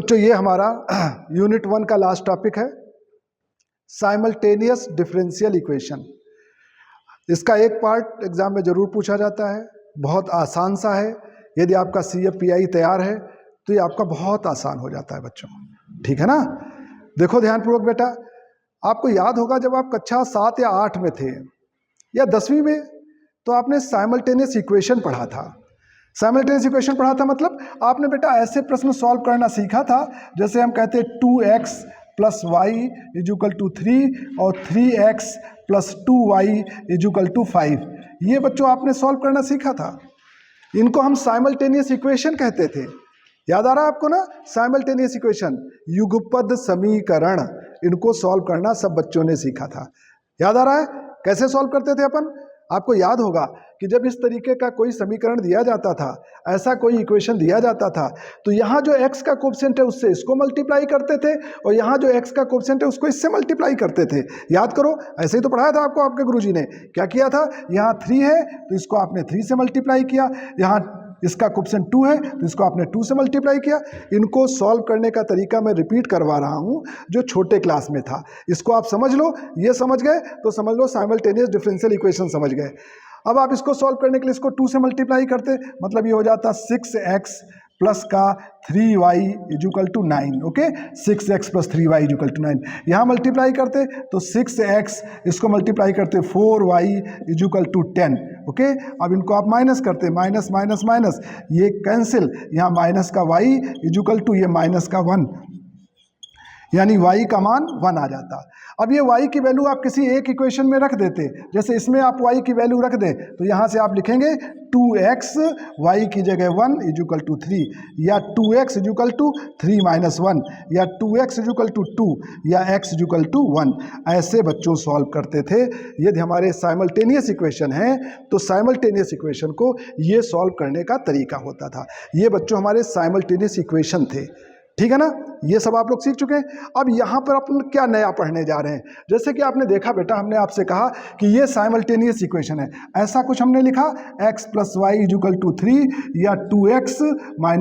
बच्चों ये हमारा यूनिट 1 का लास्ट टॉपिक है, साइमल्टेनियस डिफरेंशियल इक्वेशन। इसका एक पार्ट एग्जाम में जरूर पूछा जाता है, बहुत आसान सा है। यदि आपका CFPI तैयार है तो ये आपका बहुत आसान हो जाता है बच्चों, ठीक है ना। देखो ध्यानपूर्वक बेटा, आपको याद होगा जब आप कक्षा 7 या 8 में थे या 10वीं में, तो आपने साइमल्टेनियस इक्वेशन पढ़ा था। साइमल्टेनियस इक्वेशन पढ़ा था मतलब आपने बेटा ऐसे प्रश्न सॉल्व करना सीखा था, जैसे हम कहते हैं 2x + y = 3 और 3x + 2y = 5। ये बच्चों आपने सॉल्व करना सीखा था। इनको हम साइमल्टेनियस इक्वेशन कहते थे। याद आ रहा है आपको ना, साइमल्टेनियस इक्वेशन, युगपद समीकरण, इनको सॉल्व करना सब बच्चों ने सीखा था। याद आ रहा है कैसे सॉल्व करते थे अपन? आपको याद होगा कि जब इस तरीके का कोई समीकरण दिया जाता था, ऐसा कोई इक्वेशन दिया जाता था, तो यहाँ जो x का कोएफिशिएंट है उससे इसको मल्टीप्लाई करते थे और यहाँ जो x का कोएफिशिएंट है उसको इससे मल्टीप्लाई करते थे। याद करो, ऐसे ही तो पढ़ाया था आपको आपके गुरुजी ने। क्या किया था, यहाँ 3 है तो इसको आपने 3 से मल्टीप्लाई किया, यहाँ इसका कोएफिशिएंट 2 है तो इसको आपने 2 से मल्टीप्लाई किया। इनको सॉल्व करने का तरीका मैं रिपीट करवा रहा हूँ जो छोटे क्लास में था। इसको आप समझ लो, ये समझ गए तो समझ लो साइमल्टेनियस डिफरेंशियल इक्वेशन समझ गए। अब आप इसको सॉल्व करने के लिए इसको 2 से मल्टीप्लाई करते, मतलब ये हो जाता 6x प्लस का 3y = 9। Okay, 6x + 3y = 9। यहाँ मल्टीप्लाई करते तो 6x, इसको मल्टीप्लाई करते 4y = 10। ओके, अब इनको आप माइनस करते, माइनस माइनस माइनस, ये कैंसिल, यहाँ माइनस का y = ये माइनस का 1, यानी y का मान 1 आ जाता। अब ये y की वैल्यू आप किसी एक इक्वेशन में रख देते, जैसे इसमें आप y की वैल्यू रख दें तो यहाँ से आप लिखेंगे 2x y की जगह 1 = 3, या 2x = 3 - 1, या 2x = 2, या x = 1। ऐसे बच्चों सॉल्व करते थे। यदि हमारे साइमल्टेनियस इक्वेशन है तो साइमल्टेनियस इक्वेशन को ये सॉल्व करने का तरीका होता था। ये बच्चों हमारे साइमल्टेनियस इक्वेशन थे, ठीक है ना। ये सब आप लोग सीख चुके हैं। अब यहाँ पर अपन क्या नया पढ़ने जा रहे हैं, जैसे कि आपने देखा बेटा, हमने आपसे कहा कि ये साइमल्टेनियस इक्वेशन है, ऐसा कुछ हमने लिखा x + y = 3 या 2x - y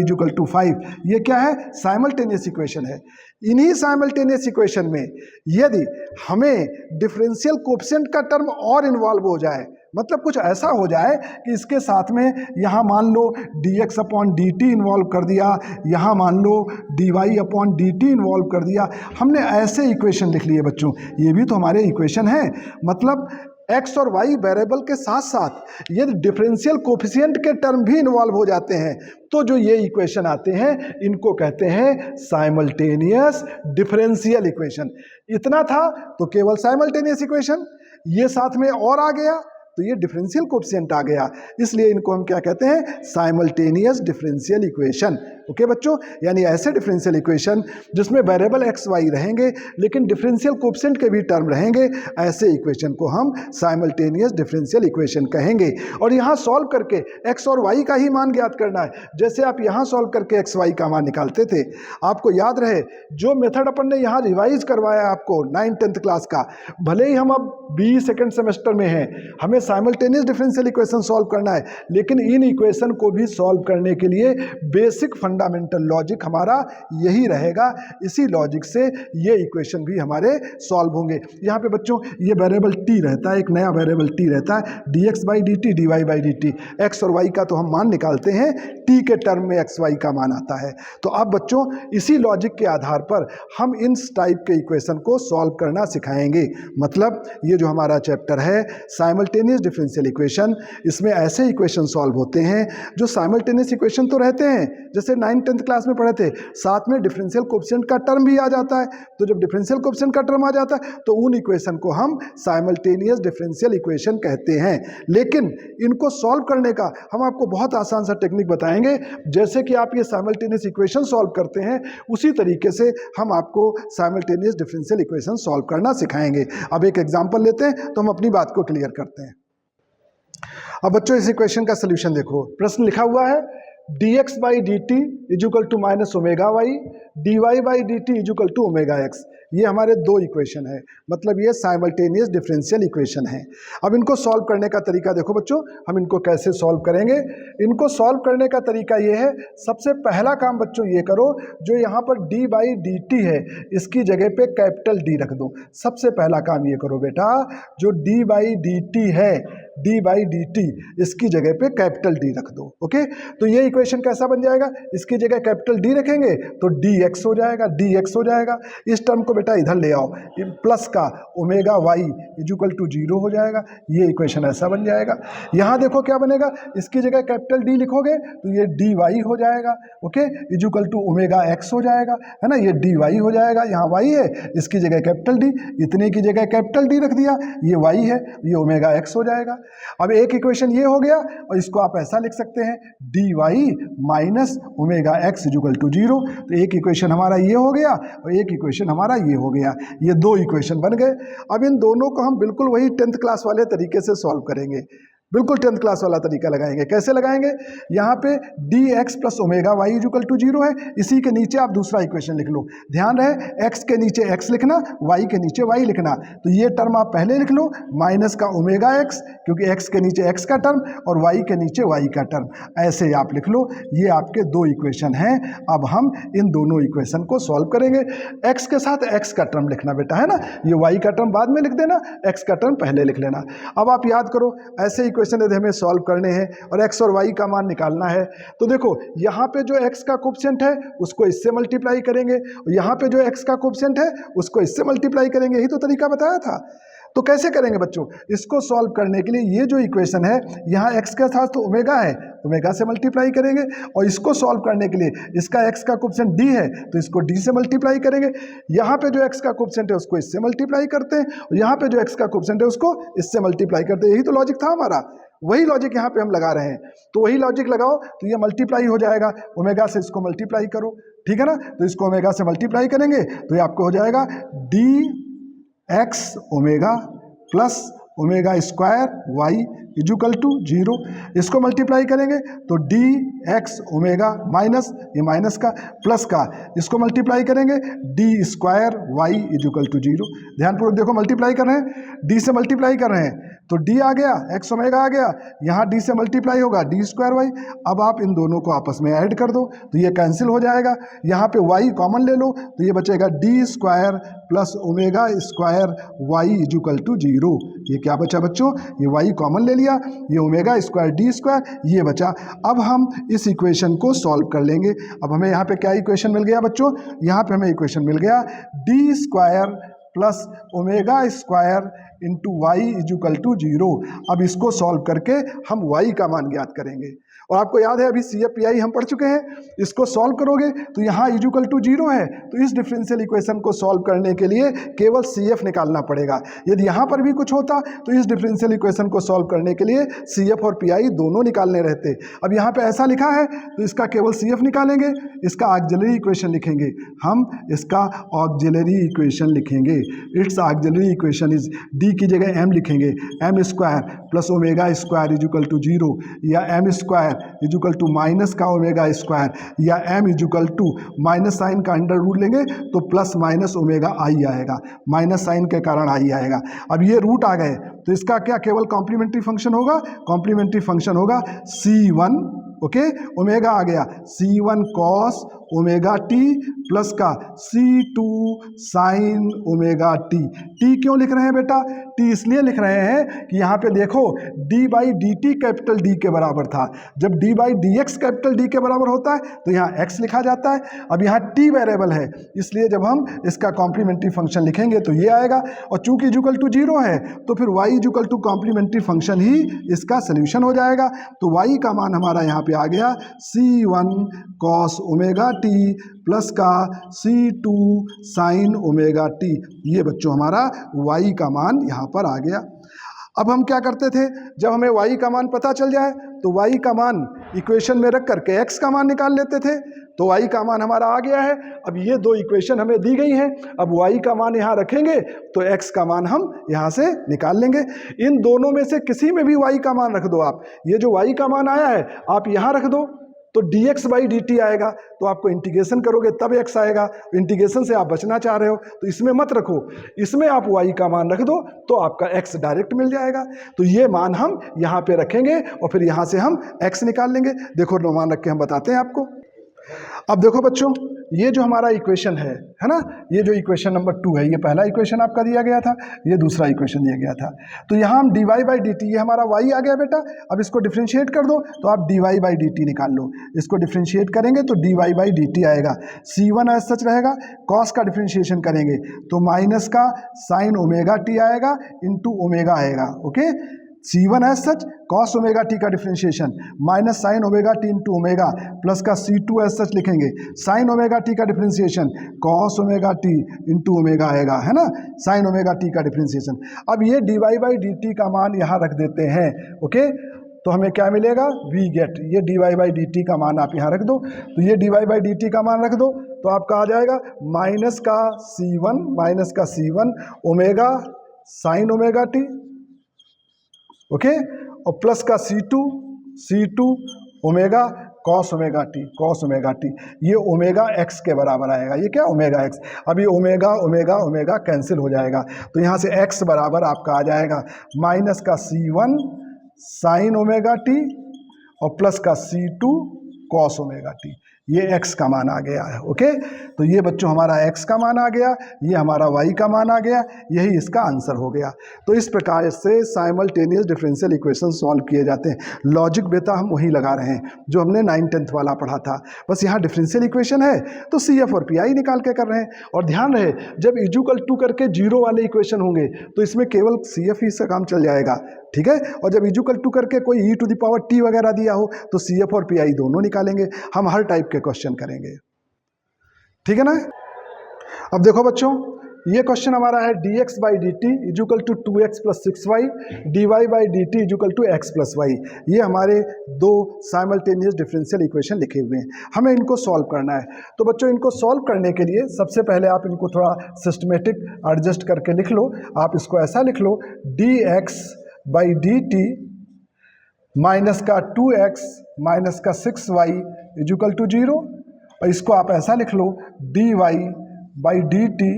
= 5। ये क्या है, साइमल्टेनियस इक्वेशन है। इन्हीं साइमल्टेनियस इक्वेशन में यदि हमें डिफरेंशियल कोएफिशिएंट का टर्म और इन्वॉल्व हो जाए, मतलब कुछ ऐसा हो जाए कि इसके साथ में यहाँ मान लो dx/dt इन्वॉल्व कर दिया, यहाँ मान लो dy/dt इन्वॉल्व कर दिया, हमने ऐसे इक्वेशन लिख लिए बच्चों। ये भी तो हमारे इक्वेशन है, मतलब x और y वेरिएबल के साथ साथ यदि डिफरेंशियल कोएफिशिएंट के टर्म भी इन्वॉल्व हो जाते हैं तो जो ये इक्वेशन आते हैं इनको कहते हैं साइमल्टेनियस डिफरेंशियल इक्वेशन। इतना था तो केवल साइमल्टेनियस इक्वेशन, ये साथ में और आ गया तो ये डिफरेंशियल कोएफिशिएंट आ गया, इसलिए इनको हम क्या कहते हैं, साइमल्टेनियस डिफरेंशियल इक्वेशन। ओके बच्चों, यानी ऐसे डिफरेंशियल इक्वेशन जिसमें वेरिएबल x y रहेंगे लेकिन डिफरेंशियल कोएफिशिएंट के भी टर्म रहेंगे, ऐसे इक्वेशन को हम साइमल्टेनियस डिफरेंशियल इक्वेशन कहेंगे। और यहाँ सॉल्व करके x और y का ही मान ज्ञात करना है। जैसे आप यहाँ सॉल्व करके x y का मान निकालते थे, आपको याद रहे जो मेथड अपन ने यहाँ रिवाइज करवाया आपको 9th-10th क्लास का, भले ही हम अब BE सेकेंड सेमेस्टर में हैं, हमें साइमल्टेनियस डिफरेंशियल इक्वेशन सॉल्व करना है, लेकिन इन इक्वेशन को भी सॉल्व करने के लिए बेसिक फंडामेंटल लॉजिक हमारा यही रहेगा। इसी लॉजिक से ये इक्वेशन भी हमारे सॉल्व होंगे। यहाँ पे बच्चों ये वेरिएबल t रहता है, एक नया वेरिएबल t रहता है, dx/dt dy/dt। x और y का तो हम मान निकालते हैं, t के टर्म में x y का मान आता है। तो अब बच्चों इसी लॉजिक के आधार पर हम इन टाइप के इक्वेशन को सॉल्व करना सिखाएंगे। मतलब ये जो हमारा चैप्टर है साइमल्टेनियस डिफरेंशियल इक्वेशन, इसमें ऐसे इक्वेशन सॉल्व होते हैं जो साइमल्टेनियस इक्वेशन तो रहते हैं, जैसे 9th-10th क्लास में पढ़े थे, साथ में डिफरेंशियल कोएफिशिएंट का टर्म भी आ जाता है। तो जब डिफरेंशियल कोएफिशिएंट का टर्म आ जाता है तो उन इक्वेशन को हम साइमल्टेनियस डिफरेंशियल इक्वेशन कहते हैं। लेकिन इनको सॉल्व करने का हम आपको बहुत आसान सा टेक्निक बताएंगे। जैसे कि आप ये साइमल्टेनियस इक्वेशन सॉल्व करते हैं, उसी तरीके से हम आपको साइमल्टेनियस डिफरेंशियल इक्वेशन सॉल्व करना सिखाएंगे। अब एक एग्जांपल लेते हैं तो हम अपनी बात को क्लियर करते हैं। अब बच्चों इस इक्वेशन का सोल्यूशन देखो, प्रश्न लिखा हुआ है dx/dt = -ωy, dy/dt = ωx। ये हमारे दो इक्वेशन है, मतलब ये साइमल्टेनियस डिफरेंशियल इक्वेशन है। अब इनको सॉल्व करने का तरीका देखो बच्चों, हम इनको कैसे सॉल्व करेंगे। इनको सॉल्व करने का तरीका ये है, सबसे पहला काम बच्चों ये करो, जो यहाँ पर d बाई डी टी है इसकी जगह पे कैपिटल D रख दो। सबसे पहला काम ये करो बेटा, जो d बाई डी टी है, d बाई डी टी, इसकी जगह पे कैपिटल D रख दो। ओके, तो ये इक्वेशन कैसा बन जाएगा, इसकी जगह कैपिटल D रखेंगे तो dx हो जाएगा, dx हो जाएगा। इस टर्म को बेटा इधर ले आओ, प्लस का ओमेगा y इक्वल टू 0 हो जाएगा। ये इक्वेशन ऐसा बन जाएगा। यहाँ देखो क्या बनेगा, इसकी जगह कैपिटल D लिखोगे तो ये dy हो जाएगा। Okay, equal to omega x हो जाएगा, है ना, ये dy हो जाएगा। यहाँ y है, इसकी जगह कैपिटल D, इतने की जगह कैपिटल D रख दिया, ये y है, ये ओमेगा x हो जाएगा। अब एक इक्वेशन ये हो गया, और इसको आप ऐसा लिख सकते हैं dy minus omega x equal to 0। तो एक इक्वेशन हमारा ये हो गया और एक इक्वेशन हमारा ये हो गया, ये दो इक्वेशन बन गए। अब इन दोनों को हम बिल्कुल वही 10th क्लास वाले तरीके से सॉल्व करेंगे, बिल्कुल 10th क्लास वाला तरीका लगाएंगे। कैसे लगाएंगे, यहाँ पे dx plus omega y equal to 0 है, इसी के नीचे आप दूसरा इक्वेशन लिख लो। ध्यान रहे x के नीचे x लिखना, y के नीचे y लिखना। तो ये टर्म आप पहले लिख लो, माइनस का ओमेगा x, क्योंकि x के नीचे x का टर्म और y के नीचे y का टर्म, ऐसे आप लिख लो। ये आपके दो इक्वेशन हैं। अब हम इन दोनों इक्वेशन को सॉल्व करेंगे। x के साथ x का टर्म लिखना बेटा, है ना, ये y का टर्म बाद में लिख देना, x का टर्म पहले लिख लेना। अब आप याद करो, ऐसे इक्वेशन यदि हमें सॉल्व करने हैं और x और y का मान निकालना है, तो देखो यहाँ पे जो x का कोएफिशिएंट है उसको इससे मल्टीप्लाई करेंगे, और यहाँ पे जो x का कोएफिशिएंट है उसको इससे मल्टीप्लाई करेंगे। यही तो तरीका बताया था। तो कैसे करेंगे बच्चों, इसको सॉल्व करने के लिए ये जो इक्वेशन है, यहाँ x के साथ तो ओमेगा है, ओमेगा से मल्टीप्लाई करेंगे, और इसको सॉल्व करने के लिए इसका x का कोएफिशिएंट d है तो इसको d से मल्टीप्लाई करेंगे। यहाँ पे जो x का कोएफिशिएंट है उसको इससे मल्टीप्लाई करते हैं, और यहाँ पे जो x का कोएफिशिएंट है उसको इससे मल्टीप्लाई करते हैं। यही तो लॉजिक था हमारा, वही लॉजिक यहाँ पे हम लगा रहे हैं। तो वही लॉजिक लगाओ तो ये मल्टीप्लाई हो जाएगा, ओमेगा से इसको मल्टीप्लाई करो, ठीक है ना। तो इसको ओमेगा से मल्टीप्लाई करेंगे तो ये आपको हो जाएगा dx omega plus omega square y equal to 0। इसको मल्टीप्लाई करेंगे तो dx ओमेगा माइनस, ये माइनस का प्लस का, इसको मल्टीप्लाई करेंगे d square y equal to 0। ध्यानपूर्वक देखो, मल्टीप्लाई कर रहे हैं, d से मल्टीप्लाई कर रहे हैं तो d आ गया, x ओमेगा आ गया, यहाँ d से मल्टीप्लाई होगा d स्क्वायर y। अब आप इन दोनों को आपस में ऐड कर दो तो ये कैंसिल हो जाएगा, यहाँ पे y कॉमन ले लो तो ये बचेगा d square plus omega square y equal to 0। ये क्या बचा बच्चों, ये y कॉमन ले लिया, ये ओमेगा स्क्वायर d स्क्वायर, ये बचा। अब हम इस इक्वेशन को सॉल्व कर लेंगे। अब हमें यहाँ पे क्या इक्वेशन मिल गया बच्चों, यहाँ पे हमें इक्वेशन मिल गया d square plus omega square into y equal to 0। अब इसको सॉल्व करके हम y का मान ज्ञात करेंगे। और आपको याद है अभी CFPI हम पढ़ चुके हैं, इसको सॉल्व करोगे तो यहाँ इक्वल टू 0 है, तो इस डिफरेंशियल इक्वेशन को सॉल्व करने के लिए केवल CF निकालना पड़ेगा। यदि यहाँ पर भी कुछ होता तो इस डिफरेंशियल इक्वेशन को सॉल्व करने के लिए CF और PI दोनों निकालने रहते। अब यहाँ पे ऐसा लिखा है तो इसका केवल CF निकालेंगे, इसका ऑक्सिलरी इक्वेशन लिखेंगे, हम इसका ऑक्सिलरी इक्वेशन लिखेंगे। It's auxiliary equation is d की जगह m लिखेंगे, m square plus omega square equal to 0, या m square equal to minus का ओमेगा स्क्वायर, या m equal to minus sign का अंडर रूट लेंगे तो प्लस माइनस ओमेगा आई आएगा, माइनस साइन के कारण आई आएगा। अब ये रूट आ गए तो इसका क्या केवल कॉम्प्लीमेंट्री फंक्शन होगा, कॉम्प्लीमेंट्री फंक्शन होगा C1, ओके, ओमेगा आ गया C1 cos omega t plus का C2 sine omega t। t क्यों लिख रहे हैं बेटा, t इसलिए लिख रहे हैं कि यहाँ पे देखो d by D T capital D के बराबर था, जब d by D x capital D के बराबर होता है तो यहाँ x लिखा जाता है। अब यहाँ t वेरिएबल है, इसलिए जब हम इसका कॉम्प्लीमेंट्री फंक्शन लिखेंगे तो ये आएगा, और चूंकि इक्वल टू 0 है तो फिर y equal to complementary function ही इसका सोल्यूशन हो जाएगा। तो y का मान हमारा यहाँ पे आ गया C1 cos omega t plus का C2 साइन ओमेगा t। ये बच्चों हमारा y का मान यहाँ पर आ गया। अब हम क्या करते थे, जब हमें y का मान पता चल जाए तो y का मान इक्वेशन में रख करके x का मान निकाल लेते थे। तो y का मान हमारा आ गया है। अब ये दो इक्वेशन हमें दी गई हैं, अब y का मान यहाँ रखेंगे तो x का मान हम यहाँ से निकाल लेंगे। इन दोनों में से किसी में भी y का मान रख दो आप, ये जो y का मान आया है आप यहाँ रख दो तो dx बाई dt आएगा, तो आपको इंटीग्रेशन करोगे तब x आएगा। इंटीग्रेशन से आप बचना चाह रहे हो तो इसमें मत रखो, इसमें आप y का मान रख दो तो आपका x डायरेक्ट मिल जाएगा। तो ये मान हम यहाँ पे रखेंगे और फिर यहाँ से हम x निकाल लेंगे। देखो मान रख के हम बताते हैं आपको। अब देखो बच्चों, ये जो हमारा इक्वेशन है ना, ये जो इक्वेशन नंबर 2 है, ये पहला इक्वेशन आपका दिया गया था, ये दूसरा इक्वेशन दिया गया था। तो यहाँ हम dy बाई डी टी, ये हमारा y आ गया बेटा। अब इसको डिफ्रेंशिएट कर दो तो आप dy बाई डी टी निकाल लो। इसको डिफ्रेंशिएट करेंगे तो dy बाई डी टी आएगा। c1 एज सच रहेगा, कॉस का डिफ्रेंशिएशन करेंगे तो माइनस का साइन ओमेगा टी आएगा इंटू ओमेगा आएगा। Okay, C1 as such cos omega T का differentiation minus sine omega T into omega plus का C2 एज सच लिखेंगे, साइन ओमेगा टी का differentiation cos omega T into omega आएगा, है ना, sine omega T का differentiation. अब ये dy बाई डी टी का मान यहाँ रख देते हैं। ओके, तो हमें क्या मिलेगा, वी गेट, ये dy बाई डी टी का मान आप यहाँ रख दो। तो ये dy बाई डी टी का मान रख दो तो आपका आ जाएगा माइनस का C1 omega sine omega T, okay, और प्लस का C2 omega cos omega T, ये ओमेगा एक्स के बराबर आएगा। ये क्या, ओमेगा एक्स। अब ये ओमेगा कैंसिल हो जाएगा तो यहाँ से x बराबर आपका आ जाएगा माइनस का C1 साइन ओमेगा टी और प्लस का C2 कॉस ओमेगा टी। ये x का मान आ गया है। ओके, तो ये बच्चों हमारा x का मान आ गया, ये हमारा y का मान आ गया, यही इसका आंसर हो गया। तो इस प्रकार से साइमल्टेनियस डिफरेंशियल इक्वेशन सॉल्व किए जाते हैं। लॉजिक बेटा हम वही लगा रहे हैं जो हमने 9th-10th वाला पढ़ा था, बस यहाँ डिफरेंशियल इक्वेशन है तो CF और PI निकाल के कर रहे हैं। और ध्यान रहे, जब इक्वल टू करके जीरो वाले इक्वेशन होंगे तो इसमें केवल CF ही से काम चल जाएगा, ठीक है। और जब इक्वल टू करके कोई e to the power t वगैरह दिया हो तो CF और PI दोनों निकालेंगे। हम हर टाइप के क्वेश्चन करेंगे, ठीक है ना। अब देखो बच्चों, ये क्वेश्चन हमारा है dx by D t equal to 2x plus 6y, dy by D t equal to x plus y. ये हमारे दो साइमल्टेनियस डिफरेंशियल इक्वेशन लिखे हुए हैं, हमें इनको सॉल्व करना है। तो बच्चों, इनको सॉल्व करने के लिए सबसे पहले आप इनको थोड़ा सिस्टमेटिक एडजस्ट करके लिख लो। आप इसको ऐसा लिख लो, dx by D t minus का 2x माइनस का 6y इक्वल टू 0, और इसको आप ऐसा लिख लो, dy by D t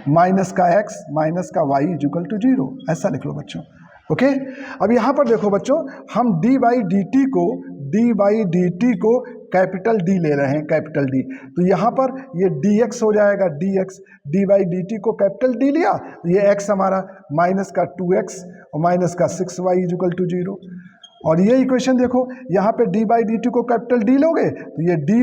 minus का x माइनस का y इक्वल टू 0, ऐसा लिख लो बच्चों। ओके, अब यहाँ पर देखो बच्चों, हम d बाई डी टी को कैपिटल D ले रहे हैं, कैपिटल D। तो यहाँ पर ये dx हो जाएगा, dx, d by D T को कैपिटल D लिया, ये x हमारा माइनस का 2x और माइनस का 6y इक्वल टू 0। और ये इक्वेशन देखो, यहाँ पे d बाई डी टी को कैपिटल D लोगे तो ये dy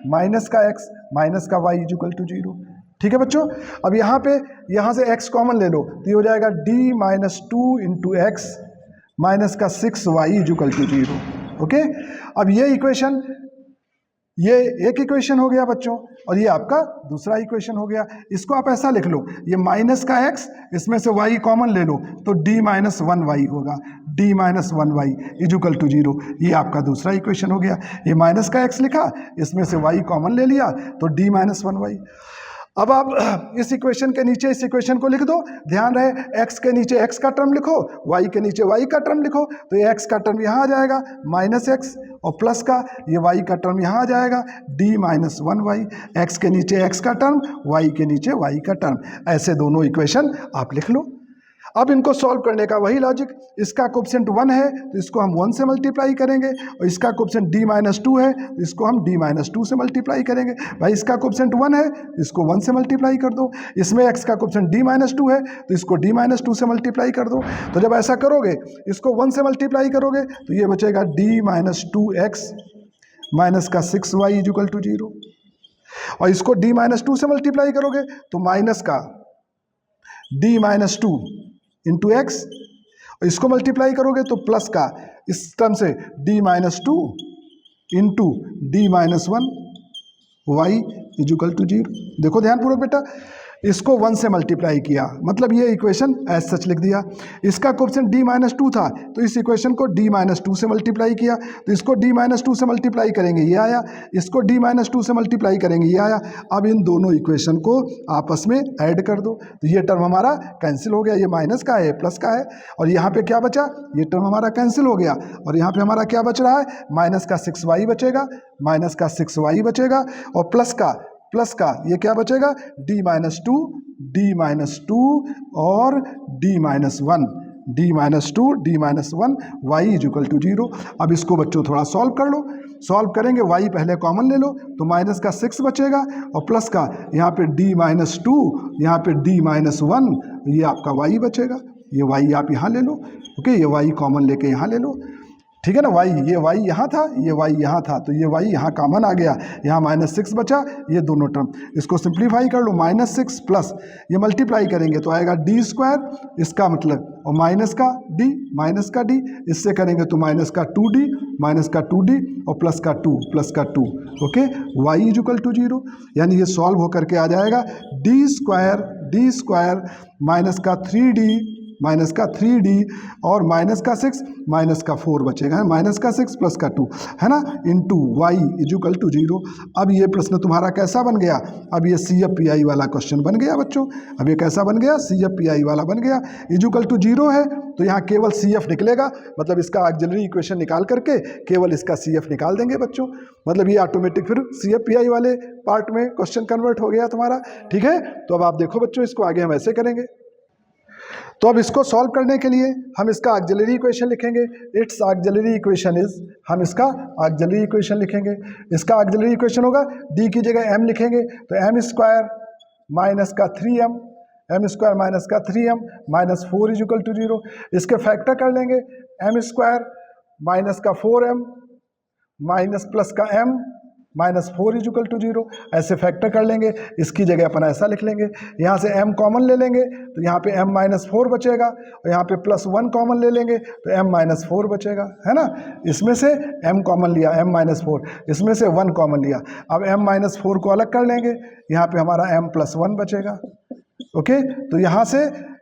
माइनस का x माइनस का y इक्वल टू 0, ठीक है बच्चों। अब यहाँ पे यहाँ से x कॉमन ले लो तो ये हो जाएगा d minus 2 into x minus का 6y इक्वल टू 0। ओके, अब ये इक्वेशन, ये एक इक्वेशन हो गया बच्चों, और ये आपका दूसरा इक्वेशन हो गया। इसको आप ऐसा लिख लो, ये माइनस का x, इसमें से y कॉमन ले लो तो d माइनस 1y होगा, d minus 1y equal to 0। ये आपका दूसरा इक्वेशन हो गया। ये माइनस का x लिखा, इसमें से y कॉमन ले लिया तो d माइनस 1y। अब आप इस इक्वेशन के नीचे इस इक्वेशन को लिख दो। ध्यान रहे, x के नीचे x का टर्म लिखो, y के नीचे y का टर्म लिखो। तो ये x का टर्म यहाँ आ जाएगा माइनस x, और प्लस का ये y का टर्म यहाँ आ जाएगा d माइनस 1y। x के नीचे x का टर्म, y के नीचे y का टर्म, ऐसे दोनों इक्वेशन आप लिख लो। अब इनको सॉल्व करने का वही लॉजिक, इसका कोएफिशिएंट 1 है तो इसको हम 1 से मल्टीप्लाई करेंगे, और इसका कोएफिशिएंट d माइनस 2 है तो इसको हम d माइनस 2 से मल्टीप्लाई करेंगे। भाई इसका कोएफिशिएंट 1 है तो इसको 1 से मल्टीप्लाई कर दो, इसमें x का कोएफिशिएंट d माइनस 2 है तो इसको d माइनस 2 से मल्टीप्लाई कर दो। तो जब ऐसा करोगे, इसको 1 से मल्टीप्लाई करोगे तो ये बचेगा d माइनस 2x माइनस का 6y इक्वल टू 0, और इसको d माइनस 2 से मल्टीप्लाई करोगे तो माइनस का d माइनस 2 इंटू एक्स, और इसको मल्टीप्लाई करोगे तो प्लस का इस टर्म से d minus 2 into d minus 1 y equal to 0। देखो ध्यानपूर्वक बेटा, इसको 1 से मल्टीप्लाई किया, मतलब ये इक्वेशन एज सच लिख दिया। इसका कोएफिशिएंट d-2 था, तो इस इक्वेशन को d-2 से मल्टीप्लाई किया, तो इसको d-2 से मल्टीप्लाई करेंगे ये आया, इसको d-2 से मल्टीप्लाई करेंगे ये आया। अब इन दोनों इक्वेशन को आपस में ऐड कर दो, तो ये टर्म हमारा कैंसिल हो गया, ये माइनस का है प्लस का है, और यहाँ पे क्या बचा, ये टर्म हमारा कैंसिल हो गया, और यहाँ पे हमारा क्या बच रहा है, माइनस का 6y बचेगा, माइनस का 6y बचेगा, और प्लस का ये क्या बचेगा, d-2 और d-1 d-1 y equal to 0। अब इसको बच्चों थोड़ा सॉल्व कर लो, सॉल्व करेंगे y पहले कॉमन ले लो, तो माइनस का 6 बचेगा, और प्लस का यहाँ पे d-2, यहाँ पे d-1, ये आपका y बचेगा, ये y आप यहाँ ले लो, ओके, ये y कॉमन लेके यहाँ ले लो, ठीक है ना। ये y यहाँ था, ये y यहाँ था, तो ये y यहाँ कॉमन आ गया, यहाँ -6 बचा, ये दोनों टर्म, इसको सिंप्लीफाई कर लो, -6 प्लस ये मल्टीप्लाई करेंगे तो आएगा d², इसका मतलब, और माइनस का d, इससे करेंगे तो माइनस का 2d और प्लस का 2, ओके, y इक्वल टू 0, यानी ये सॉल्व होकर के आ जाएगा d² माइनस का 3d और माइनस का 4 बचेगा, माइनस का 6 प्लस का 2, है ना, इंटू y इक्वल टू 0। अब ये प्रश्न तुम्हारा कैसा बन गया, अब ये CFPI वाला क्वेश्चन बन गया बच्चों, अब ये कैसा बन गया, CFPI वाला बन गया, इक्वल टू 0 है, तो यहाँ केवल CF निकलेगा, मतलब इसका ऑक्सिलरी इक्वेशन निकाल करके केवल इसका CF निकाल देंगे बच्चों, मतलब ये ऑटोमेटिक फिर CFPI वाले पार्ट में क्वेश्चन कन्वर्ट हो गया तुम्हारा, ठीक है। तो अब आप देखो बच्चों, इसको आगे हम ऐसे करेंगे, तो अब इसको सॉल्व करने के लिए हम इसका ऑक्सिलरी इक्वेशन लिखेंगे, इट्स ऑक्सिलरी इक्वेशन इज, हम इसका ऑक्सिलरी इक्वेशन लिखेंगे, इसका ऑक्सिलरी इक्वेशन होगा d की जगह m लिखेंगे, तो m² माइनस का 3m, -4 इक्वल टू 0, इसके फैक्टर कर लेंगे, m² माइनस का 4m माइनस प्लस का m -4 इक्वल टू 0, ऐसे फैक्टर कर लेंगे, इसकी जगह अपन ऐसा लिख लेंगे, यहाँ से m कॉमन ले लेंगे तो यहाँ पे m-4 बचेगा, और यहाँ पे +1 कॉमन ले लेंगे तो m-4 बचेगा, है ना, इसमें से m कॉमन लिया, m-4, इसमें से 1 कॉमन लिया, अब m-4 को अलग कर लेंगे, यहाँ पे हमारा m+1 बचेगा, ओके, तो यहाँ से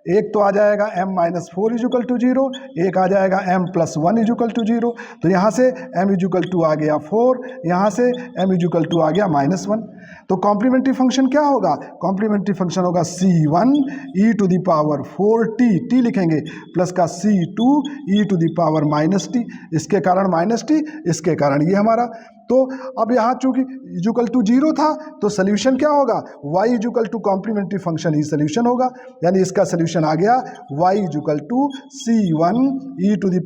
एक तो आ जाएगा m-4 इक्वल टू 0, एक आ जाएगा m+1 इक्वल टू 0, तो यहाँ से m इक्वल टू आ गया 4, यहाँ से m इक्वल टू आ गया -1, तो कॉम्प्लीमेंट्री फंक्शन क्या होगा, कॉम्प्लीमेंट्री फंक्शन होगा C1 e⁴t, t लिखेंगे, प्लस का C2 e⁻t, इसके कारण -t, इसके कारण ये हमारा, तो अब यहाँ चूंकि इक्वल टू 0 था तो सोल्यूशन क्या होगा, y equal to complementary function ही सोल्यूशन होगा, यानी इसका सोल्यूशन आ गया y equal to C1 e⁴t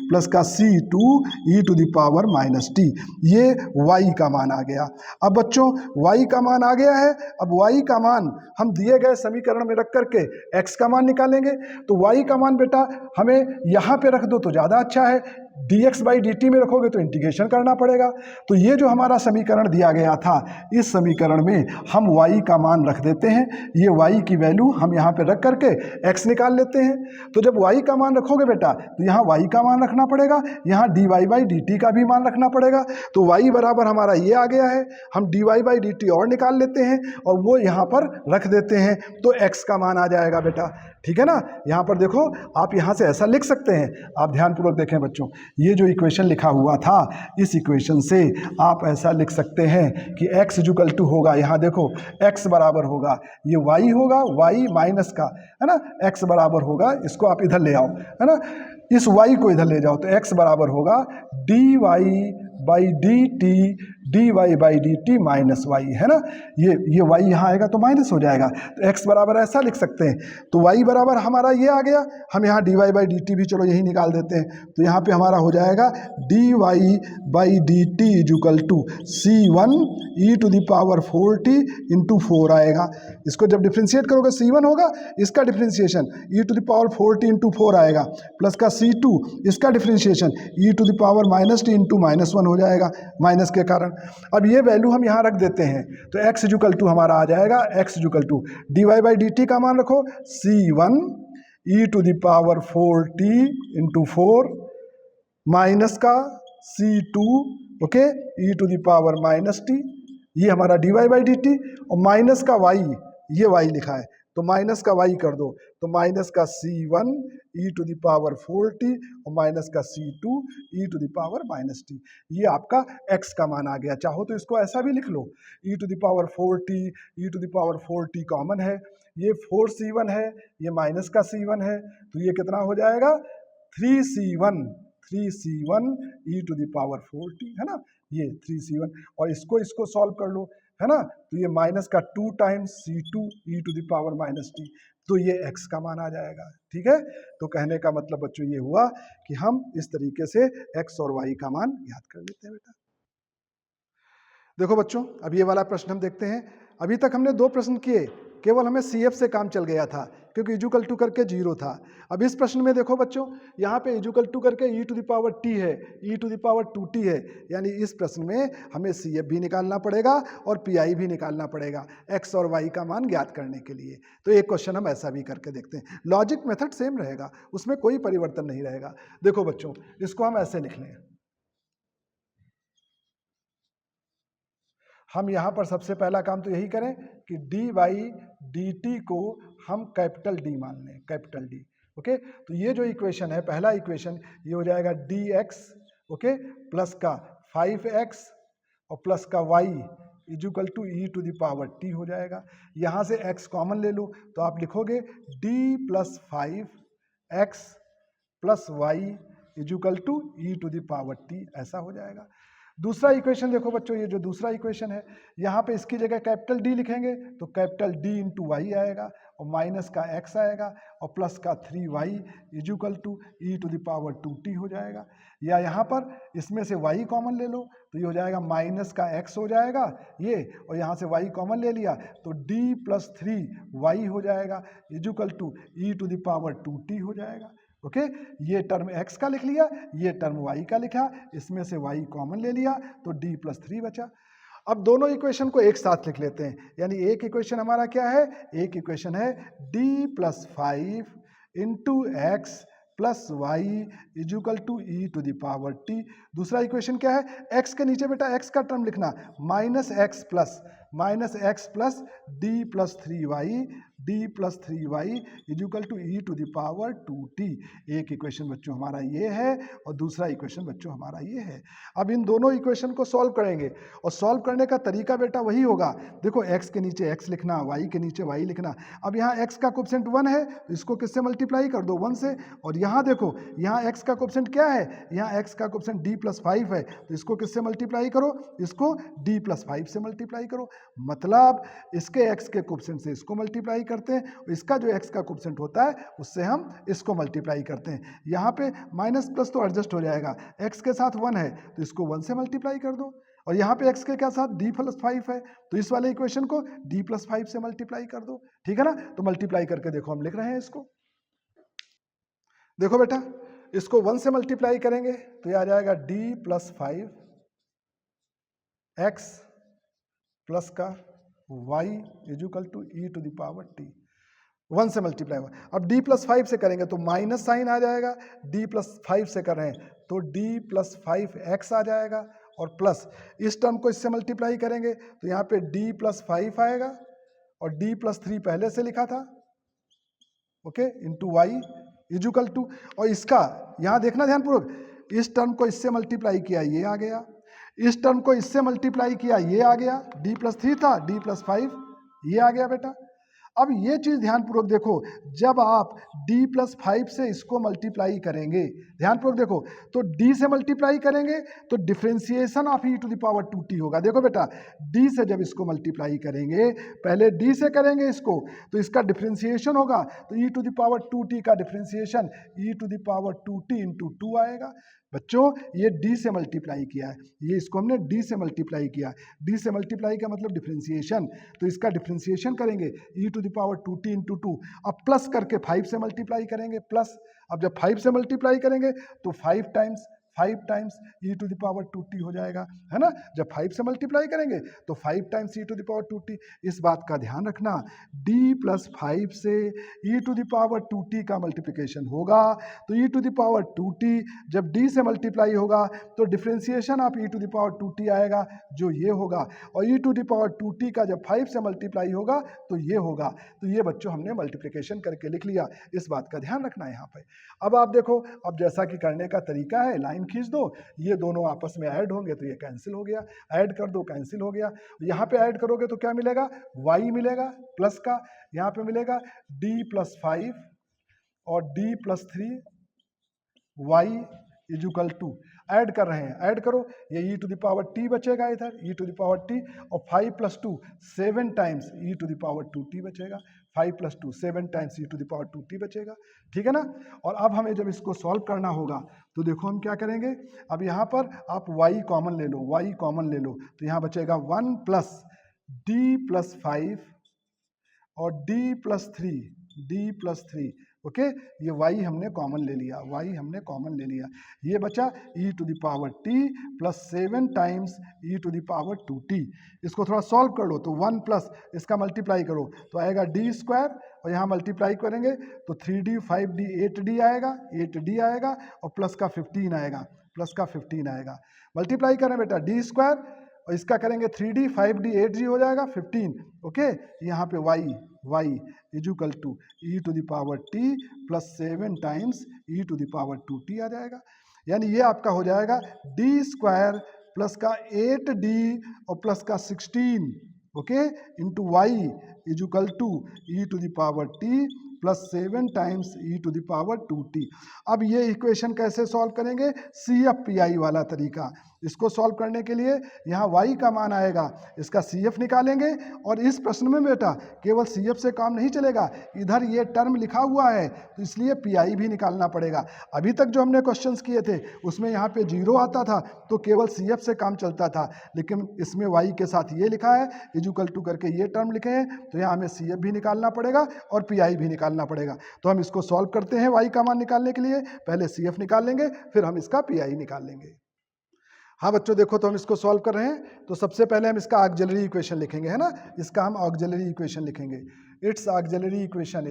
plus का C2 e⁻t, ये y का मान आ गया। अब बच्चों y का मान आ गया है, अब y का मान हम दिए गए समीकरण में रख करके x का मान निकालेंगे, तो y का मान बेटा हमें यहाँ पे रख दो तो ज़्यादा अच्छा है, dx/dt में रखोगे तो इंटीग्रेशन करना पड़ेगा, तो ये जो हमारा समीकरण दिया गया था, इस समीकरण में हम y का मान रख देते हैं, ये y की वैल्यू हम यहाँ पे रख करके x निकाल लेते हैं, तो जब y का मान रखोगे बेटा तो यहाँ y का मान रखना पड़ेगा, यहाँ dy/dt का भी मान रखना पड़ेगा, तो y बराबर हमारा ये आ गया है, हम dy/dt और निकाल लेते हैं और वो यहाँ पर रख देते हैं, तो x का मान आ जाएगा बेटा, ठीक है ना। यहाँ पर देखो आप यहाँ से ऐसा लिख सकते हैं, आप ध्यानपूर्वक देखें बच्चों, ये जो इक्वेशन लिखा हुआ था, इस इक्वेशन से आप ऐसा लिख सकते हैं कि x इक्वल टू होगा, यहाँ देखो x बराबर होगा, ये y होगा, y माइनस का, है ना, x बराबर होगा, इसको आप इधर ले आओ, है ना, इस y को इधर ले जाओ, तो x बराबर होगा dy/dt माइनस y, है ना, ये y यहाँ आएगा तो माइनस हो जाएगा, तो x बराबर ऐसा लिख सकते हैं, तो y बराबर हमारा ये आ गया, हम यहाँ dy/dt भी चलो यही निकाल देते हैं, तो यहाँ पे हमारा हो जाएगा dy/dt equal to C1 e⁴t into 4 आएगा, इसको जब डिफ्रेंशिएट करोगे C1 होगा, इसका डिफ्रेंशिएशन e⁴t इंटू 4 आएगा, प्लस का C2 इसका डिफ्रेंशिएशन e⁻t इंटू -1 हो जाएगा, माइनस के कारण। अब ये वैल्यू हम यहाँ रख देते हैं, तो x इक्वल टू हमारा आ जाएगा, x इक्वल टू dy/dt का मान रखो C1 e⁴t इंटू 4 माइनस का C2 ओके e⁻t, ये हमारा dy/dt, और माइनस का y ये y लिखा है, तो माइनस का y कर दो, तो माइनस का c1 e to the power 4t और माइनस का c2 e to the power -t। ये आपका x का मान आ गया। चाहो तो इसको ऐसा भी लिख लो, e to the power 4t, e to the power 4t common है, ये 4c1 है, ये माइनस का c1 है, तो ये कितना हो जाएगा 3c1 e to the power 4t, है ना, ये 3c1। और इसको सॉल्व कर लो, है ना, तो ये माइनस का 2 times c2 e to the power -t, तो ये x का मान आ जाएगा। ठीक है, तो कहने का मतलब बच्चों ये हुआ कि हम इस तरीके से x और y का मान याद कर लेते हैं बेटा। देखो बच्चों, अब ये वाला प्रश्न हम देखते हैं। अभी तक हमने 2 प्रश्न किए, केवल हमें CF से काम चल गया था क्योंकि इजुकल टू करके 0 था। अब इस प्रश्न में देखो बच्चों, यहाँ पे इजुकल टू करके e to the power t है, e to the power 2t है, यानी इस प्रश्न में हमें CF भी निकालना पड़ेगा और PI भी निकालना पड़ेगा x और y का मान ज्ञात करने के लिए। तो एक क्वेश्चन हम ऐसा भी करके देखते हैं। लॉजिक मेथड सेम रहेगा, उसमें कोई परिवर्तन नहीं रहेगा। देखो बच्चों, इसको हम ऐसे लिख लें, हम यहाँ पर सबसे पहला काम तो यही करें कि dy dt को हम कैपिटल D मान लें, कैपिटल D। ओके, तो ये जो इक्वेशन है, पहला इक्वेशन, ये हो जाएगा dx, ओके, प्लस का 5x और प्लस का y equal to e to the power t हो जाएगा। यहाँ से x कॉमन ले लो, तो आप लिखोगे d plus 5x plus y equal to e to the power t, ऐसा हो जाएगा। दूसरा इक्वेशन देखो बच्चों, ये जो दूसरा इक्वेशन है, यहाँ पे इसकी जगह कैपिटल D लिखेंगे तो कैपिटल D इंटू वाई आएगा और माइनस का x आएगा और प्लस का 3y equal to e to the power 2t हो जाएगा। या यहाँ पर इसमें से y कॉमन ले लो, तो ये हो जाएगा माइनस का x हो जाएगा ये, और यहाँ से y कॉमन ले लिया तो d प्लस 3y हो जाएगा equal to e to the power 2t हो जाएगा। ओके, ये टर्म x का लिख लिया, ये टर्म y का लिखा, इसमें से y कॉमन ले लिया तो d प्लस 3 बचा। अब दोनों इक्वेशन को एक साथ लिख लेते हैं, यानी एक इक्वेशन हमारा क्या है, एक इक्वेशन है d plus 5 into x plus Y equal to E to the power t. दूसरा इक्वेशन क्या है, x के नीचे बेटा x का टर्म लिखना, minus x plus d plus 3y equal to E to the power 2t। एक इक्वेशन बच्चों हमारा ये है और दूसरा इक्वेशन बच्चों हमारा ये है। अब इन दोनों इक्वेशन को सॉल्व करेंगे और सॉल्व करने का तरीका बेटा वही होगा। देखो x के नीचे x लिखना, y के नीचे y लिखना। अब यहाँ x का कोएफिशिएंट 1 है, इसको किससे मल्टीप्लाई कर दो, 1 से। और यहाँ देखो, यहाँ x का कोएफिशिएंट क्या है, यहाँ x का कोएफिशिएंट d प्लस 5 है, तो इसको किससे मल्टीप्लाई करो, इसको d प्लस 5 से मल्टीप्लाई करो। मतलब इसके x के कोएफिशिएंट से इसको मल्टीप्लाई करते हैं, इसका जो x का कोएफिशिएंट होता है उससे हम इसको मल्टीप्लाई करते हैं। यहाँ पे माइनस प्लस तो एडजस्ट हो जाएगा, x के साथ 1 है तो इसको 1 से मल्टीप्लाई कर दो, और यहाँ पे x के क्या साथ d प्लस 5 है तो इस वाले इक्वेशन को d प्लस 5 से मल्टीप्लाई कर दो। ठीक है ना, तो मल्टीप्लाई करके देखो, हम लिख रहे हैं इसको। देखो बेटा, इसको 1 से मल्टीप्लाई करेंगे तो ये आ जाएगा d प्लस 5 x प्लस का y equal to E to the power t। 1 से मल्टीप्लाई हुआ। अब d प्लस 5 से करेंगे तो माइनस साइन आ जाएगा, d प्लस 5 से कर रहे हैं तो d प्लस 5x आ जाएगा, और प्लस इस टर्म को इससे मल्टीप्लाई करेंगे तो यहाँ पे d प्लस 5 आएगा और d प्लस 3 पहले से लिखा था, okay, into y equal to, और इसका यहाँ देखना ध्यानपूर्वक, इस टर्म को इससे मल्टीप्लाई किया ये आ गया, इस टर्म को इससे मल्टीप्लाई किया ये आ गया, d प्लस 3 था, d प्लस 5 ये आ गया बेटा। अब ये चीज ध्यानपूर्वक देखो, जब आप d प्लस 5 से इसको मल्टीप्लाई करेंगे, ध्यानपूर्वक देखो, तो d से मल्टीप्लाई करेंगे तो differentiation of e to the power 2t होगा। देखो बेटा, d से जब इसको मल्टीप्लाई करेंगे, पहले d से करेंगे इसको तो इसका डिफरेंशिएशन होगा, तो e to the power 2t का differentiation e to the power 2t into 2 आएगा। बच्चों, ये d से मल्टीप्लाई किया है, ये इसको हमने d से मल्टीप्लाई किया, d से मल्टीप्लाई का मतलब डिफरेंशिएशन, तो इसका डिफरेंशिएशन करेंगे e to the power 2t into 2, अब प्लस करके 5 से मल्टीप्लाई करेंगे प्लस। अब जब 5 से मल्टीप्लाई करेंगे तो 5 times 5 times e to the power 2t हो जाएगा, है ना। जब 5 से मल्टीप्लाई करेंगे तो 5 times e to the power 2t। इस बात का ध्यान रखना, d प्लस 5 से ई टू द पावर 2t का मल्टीप्लिकेशन होगा तो ई टू द पावर 2t जब d से मल्टीप्लाई होगा तो differentiation of e to the power 2t आएगा जो ये होगा, और ई टू द पावर 2t का जब 5 से मल्टीप्लाई होगा तो ये होगा। तो ये बच्चों हमने मल्टीप्लिकेशन करके लिख लिया, इस बात का ध्यान रखना है यहाँ पे। अब आप देखो, अब जैसा कि करने का तरीका है, लाइन खींच दो, ये दोनों आपस में ऐड होंगे तो ये कैंसिल हो गया, ऐड कर दो कैंसिल हो गया। यहाँ पे ऐड करोगे तो क्या मिलेगा, y मिलेगा प्लस का, यहाँ पे मिलेगा d प्लस 5 और d plus 3 y equal to, add कर रहे हैं, ऐड करो, ये e to the power t बचेगा इधर, e to the power t, और 5 plus 2 7 times e to the power 2t बचेगा, 5 plus 2 7 times e to the power 2t बचेगा, ठीक है ना। और अब हमें जब इसको सॉल्व करना होगा तो देखो हम क्या करेंगे, अब यहाँ पर आप y कॉमन ले लो, y कॉमन ले लो, तो यहाँ बचेगा 1 प्लस d प्लस 5 और d प्लस 3, ओके। ये y हमने कॉमन ले लिया, y हमने कॉमन ले लिया, ये बचा e to the power t plus 7 times e to the power 2t। इसको थोड़ा सॉल्व कर लो तो 1 प्लस इसका मल्टीप्लाई करो तो आएगा d स्क्वायर, और यहाँ मल्टीप्लाई करेंगे तो 3d 5d 8d आएगा, 8d आएगा, और प्लस का 15 आएगा, प्लस का 15 आएगा। मल्टीप्लाई करें बेटा d स्क्वायर, और इसका करेंगे 3d 5d 8d हो जाएगा 15, ओके। यहाँ पे y equal to E to the power t plus 7 times e to the power 2t आ जाएगा। यानी ये आपका हो जाएगा d स्क्वायर प्लस का 8d और प्लस का 16, okay, into y equal to E to the power t plus 7 times e to the power 2t। अब ये इक्वेशन कैसे सॉल्व करेंगे, CFPI वाला तरीका। इसको सॉल्व करने के लिए यहाँ y का मान आएगा, इसका CF निकालेंगे, और इस प्रश्न में बेटा केवल CF से काम नहीं चलेगा, इधर ये टर्म लिखा हुआ है तो इसलिए PI भी निकालना पड़ेगा। अभी तक जो हमने क्वेश्चंस किए थे उसमें यहाँ पे 0 आता था तो केवल CF से काम चलता था, लेकिन इसमें y के साथ ये लिखा है इजुकल टू करके ये टर्म लिखे हैं, तो यहाँ हमें CF भी निकालना पड़ेगा और PI भी निकालना पड़ेगा। तो हम इसको सॉल्व करते हैं, y का मान निकालने के लिए पहले CF निकाल लेंगे, फिर हम इसका PI निकाल लेंगे। हाँ बच्चों देखो, तो हम इसको सॉल्व कर रहे हैं, तो सबसे पहले हम इसका ऑक्सिलरी इक्वेशन लिखेंगे, है ना। इसका हम ऑक्सिलरी इक्वेशन लिखेंगे, it's auxiliary equation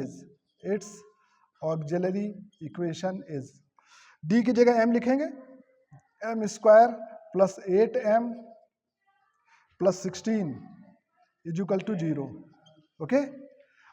is d की जगह m लिखेंगे, m square plus 8m plus 16 equal to 0, okay.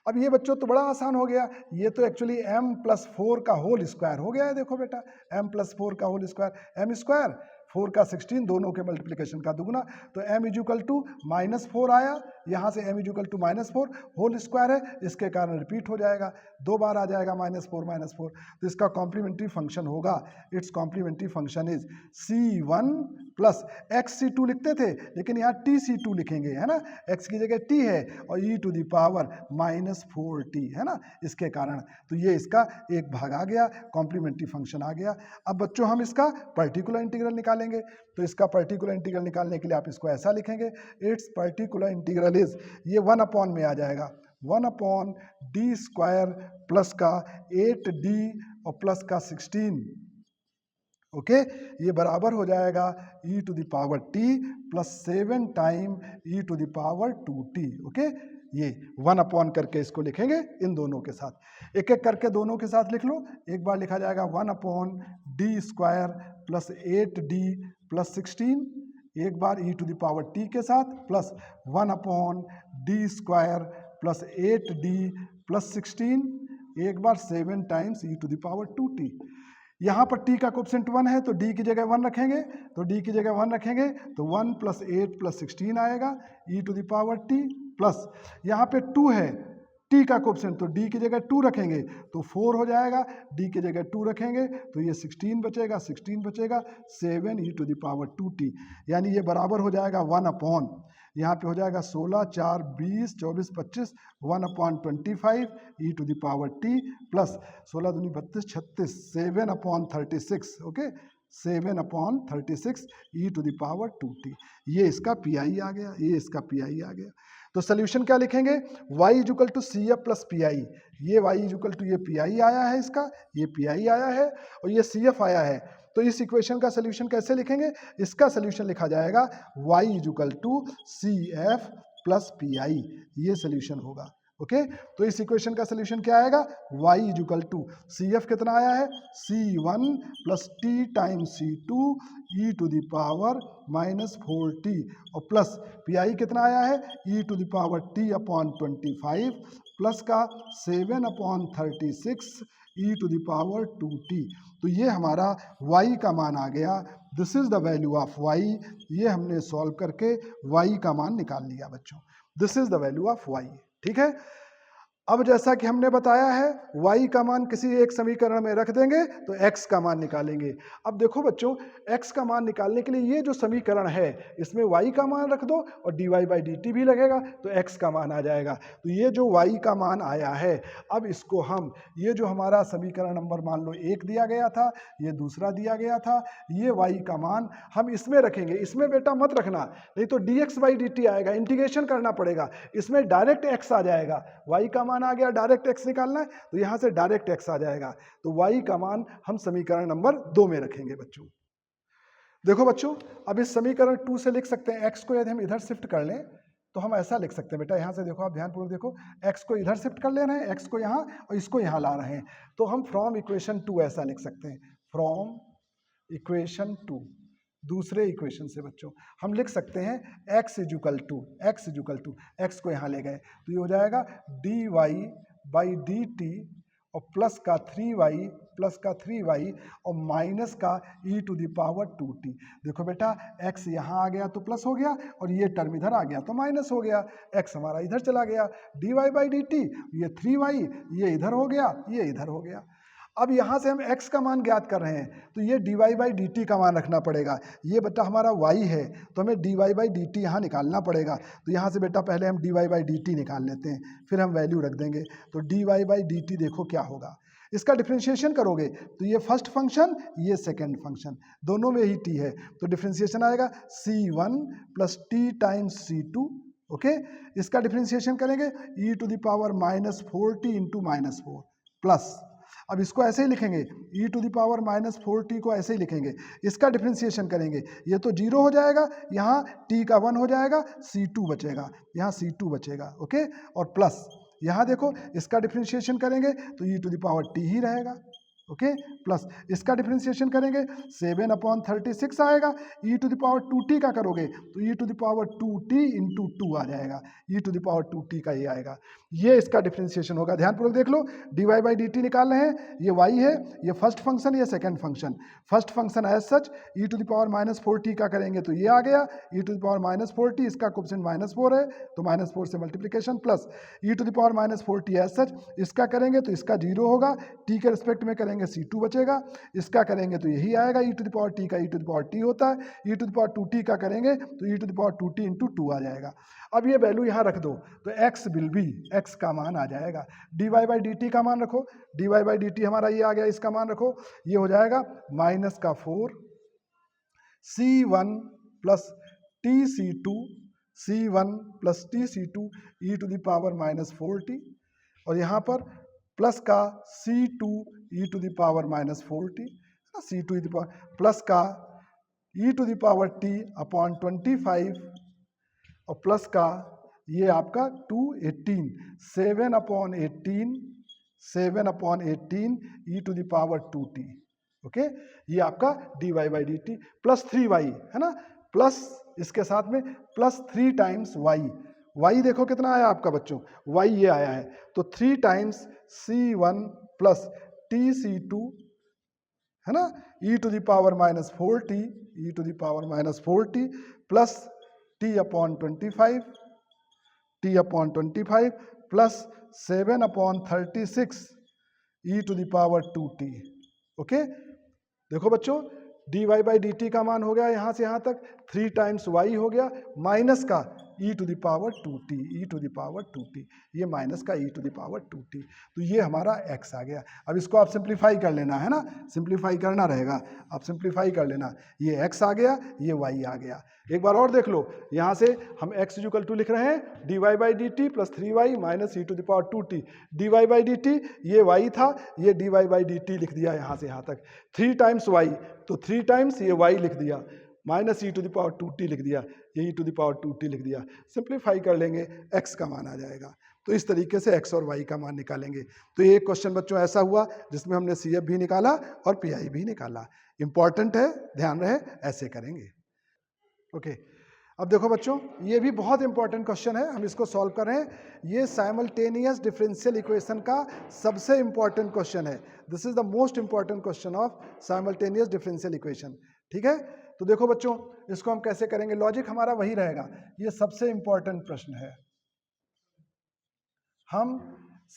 अब ये बच्चों तो बड़ा आसान हो गया, ये तो एक्चुअली m प्लस 4 का होल स्क्वायर हो गया है। देखो बेटा m प्लस 4 का होल स्क्वायर, m स्क्वायर 4 का 16, दोनों के मल्टीप्लिकेशन का दुगुना, तो m इजुकल टू -4 आया, यहाँ से m equal to -4 whole square है, इसके कारण रिपीट हो जाएगा, 2 बार आ जाएगा -4, तो इसका कॉम्प्लीमेंट्री फंक्शन होगा, it's complementary function is C1 plus XC2 लिखते थे, लेकिन यहाँ TC2 लिखेंगे, है ना, x की जगह t है और e to the power -4t, है ना, इसके कारण। तो ये इसका एक भाग आ गया, कॉम्प्लीमेंट्री फंक्शन आ गया। अब बच्चों हम इसका पर्टिकुलर इंटीग्रल निकालेंगे, तो इसका पर्टिकुलर इंटीग्रल निकालने के लिए आप इसको ऐसा लिखेंगे, इट्स पर्टिकुलर इंटीग्रल इज, ये 1 अपॉन में आ जाएगा, 1 अपॉन d स्क्वायर प्लस का 8d और प्लस का 16, ओके, ये बराबर हो जाएगा e to the power t plus 7 time e to the power 2t, okay. ये 1 अपॉन करके इसको लिखेंगे इन दोनों के साथ, एक एक करके दोनों के साथ लिख लो। एक बार लिखा जाएगा 1 upon d square plus 8d plus 16, एक बार e to the power t के साथ, plus 1 upon d square plus 8d plus 16, एक बार 7 times e to the power 2t। यहाँ पर t का कोएफिशिएंट 1 है तो d की जगह 1 रखेंगे, तो d की जगह 1 रखेंगे तो 1 प्लस 8 प्लस 16 आएगा e to the power t, plus यहाँ पे 2 है t का कोएफिशिएंट, तो d की जगह 2 रखेंगे तो 4 हो जाएगा, d की जगह 2 रखेंगे तो ये 16 बचेगा, 7 e to the power 2t, यानी ये बराबर हो जाएगा 1 अपॉन, यहाँ पे हो जाएगा 16 4 20 24 25, 1 upon 25 e to the power t plus 16 दूनी 32 36, 7 upon 36, okay, 7 upon 36 e to the power 2t। ये इसका PI आ गया, ये इसका PI आ गया। तो सोल्यूशन क्या लिखेंगे, y equal to CF plus PI, ये y इजुकल टू ये PI आया है, इसका ये PI आया है और ये CF आया है, तो इस इक्वेशन का सोल्यूशन कैसे लिखेंगे? इसका सोल्यूशन लिखा जाएगा y equal to C F plus P I, ये सोल्यूशन होगा। ओके, तो इस इक्वेशन का सोल्यूशन क्या आएगा? y equal to C F कितना आया है? C1 plus t time C2 e to the power -4t और प्लस पी आई कितना आया है? e to the power t upon 25 plus का 7 upon 36 e to the power 2t। तो ये हमारा y का मान आ गया। This is the value of y। ये हमने सॉल्व करके y का मान निकाल लिया बच्चों। This is the value of y। ठीक है, अब जैसा कि हमने बताया है y का मान किसी एक समीकरण में रख देंगे तो x का मान निकालेंगे। अब देखो बच्चों, x का मान निकालने के लिए ये जो समीकरण है इसमें y का मान रख दो और dy बाई dt भी लगेगा तो x का मान आ जाएगा। तो ये जो y का मान आया है, अब इसको हम, ये जो हमारा समीकरण नंबर मान लो 1 दिया गया था, ये दूसरा दिया गया था, ये y का मान हम इसमें रखेंगे। इसमें बेटा मत रखना, नहीं तो dx बाई dt आएगा, इंटीग्रेशन करना पड़ेगा। इसमें डायरेक्ट x आ जाएगा। y का मान आ गया, डायरेक्ट x निकालना है तो यहां से डायरेक्ट x आ जाएगा। तो y का मान हम समीकरण नंबर 2 में रखेंगे बच्चों। देखो बच्चों, अब इस समीकरण 2 से लिख सकते हैं x को यदि हम इधर शिफ्ट कर लें तो हम ऐसा लिख सकते हैं बेटा, यहां से देखो, आप ध्यानपूर्वक देखो, x को इधर शिफ्ट कर ले रहे हैं, x को यहां और इसको यहां ला रहे हैं, तो हम फ्रॉम इक्वेशन 2 ऐसा लिख सकते हैं। फ्रॉम इक्वेशन 2, दूसरे इक्वेशन से बच्चों हम लिख सकते हैं x इक्वल टू x को यहाँ ले गए तो ये हो जाएगा dy बाई डी टी और प्लस का 3y और माइनस का e to the power 2t। देखो बेटा, x यहाँ आ गया तो प्लस हो गया और ये टर्म इधर आ गया तो माइनस हो गया, x हमारा इधर चला गया, dy बाई डी टी, ये 3y, ये इधर हो गया, ये इधर हो गया। अब यहाँ से हम x का मान ज्ञात कर रहे हैं तो ये dy बाई डी टी का मान रखना पड़ेगा। ये बेटा हमारा y है तो हमें dy बाई डी टी यहाँ निकालना पड़ेगा। तो यहाँ से बेटा पहले हम dy बाई डी टी निकाल लेते हैं, फिर हम वैल्यू रख देंगे। तो dy बाई डी टी देखो क्या होगा, इसका डिफ्रेंशिएशन करोगे तो ये फर्स्ट फंक्शन, ये सेकेंड फंक्शन, दोनों में ही t है तो डिफ्रेंशिएशन आएगा c1 plus t times c2। Okay, इसका डिफ्रेंशिएशन करेंगे e to the power -4t into -4 plus, अब इसको ऐसे ही लिखेंगे, e to the power -4t को ऐसे ही लिखेंगे। इसका डिफ्रेंशिएशन करेंगे, ये तो 0 हो जाएगा, यहाँ t का 1 हो जाएगा, c2 बचेगा, यहाँ c2 बचेगा। ओके, और प्लस यहाँ देखो, इसका डिफ्रेंशिएशन करेंगे तो e to the power t ही रहेगा। ओके, प्लस इसका डिफ्रेंशिएशन करेंगे 7 अपॉन 36 आएगा, e to the power 2t का करोगे तो e to the power 2t into 2 आ जाएगा, e to the power 2t का ये आएगा। ये इसका डिफ्रेंशिएशन होगा। ध्यानपूर्वक देख लो, dy बाई डी टी निकाल रहे हैं, ये y है, ये फर्स्ट फंक्शन, ये second function. First function as such e to the power -4t का करेंगे तो ये आ गया, e to the power -4t, इसका कोएफिशिएंट -4 है तो -4 से multiplication plus e to the power -4t as such, इसका करेंगे तो इसका 0 होगा, t के रिस्पेक्ट में करेंगे c2 बचेगा, इसका करेंगे तो यही आएगा, e to the power t का e to the power t होता है, e to the power 2t का करेंगे तो e to the power 2t into 2 आ जाएगा। अब ये वैल्यू यहाँ रख दो तो x विल बी, x का मान आ जाएगा, dy बाई डी टी का मान रखो, dy बाई डी टी हमारा ये आ गया, इसका मान रखो, ये हो जाएगा माइनस का 4 c1 plus t c two E to the power -4t और यहाँ पर प्लस का c2 e to the power -4t, c2 e to power plus का e to the power t upon 25 और प्लस का ये आपका 218, 7 upon 18 e to the power 2t। Okay, ये आपका dy by D t plus 3y है ना, plus इसके साथ में प्लस 3 टाइम्स y देखो कितना आया आपका बच्चों, y ये आया है तो 3 टाइम्स c1 प्लस tc2 है ना, e to the power -4t plus t upon 25 plus 7 upon 36 e to the power 2t। Okay, देखो बच्चों, dy बाई डी टी का मान हो गया यहाँ से यहाँ तक 3 टाइम्स y हो गया, माइनस का E to the power 2t, E to the power 2t, ये माइनस का E to the power 2t, तो ये हमारा x आ गया। अब इसको आप सिंप्लीफाई कर लेना है ना, सिंप्लीफाई करना रहेगा, आप सिंप्लीफाई कर लेना, ये x आ गया, ये y आ गया। एक बार और देख लो, यहाँ से हम x इक्वल टू लिख रहे हैं dy by D t plus 3y minus e to the power 2t, dy by D t ये y था, ये dy बाई डी टी लिख दिया यहाँ से यहाँ तक, 3 टाइम्स y, तो 3 टाइम्स ये y लिख दिया, minus e to the power 2t लिख दिया, ये ई टू द पावर 2t लिख दिया। सिंप्लीफाई कर लेंगे, x का मान आ जाएगा। तो इस तरीके से x और y का मान निकालेंगे। तो ये क्वेश्चन बच्चों ऐसा हुआ जिसमें हमने CF भी निकाला और PI भी निकाला। इंपॉर्टेंट है, ध्यान रहे, ऐसे करेंगे। ओके, अब देखो बच्चों, ये भी बहुत इंपॉर्टेंट क्वेश्चन है, हम इसको सॉल्व कर रहे हैं। ये साइमल्टेनियस डिफरेंशियल इक्वेशन का सबसे इंपॉर्टेंट क्वेश्चन है। This is the most important question of simultaneous differential equation. ठीक है, तो देखो बच्चों, इसको हम कैसे करेंगे, लॉजिक हमारा वही रहेगा। ये सबसे इंपॉर्टेंट प्रश्न है। हम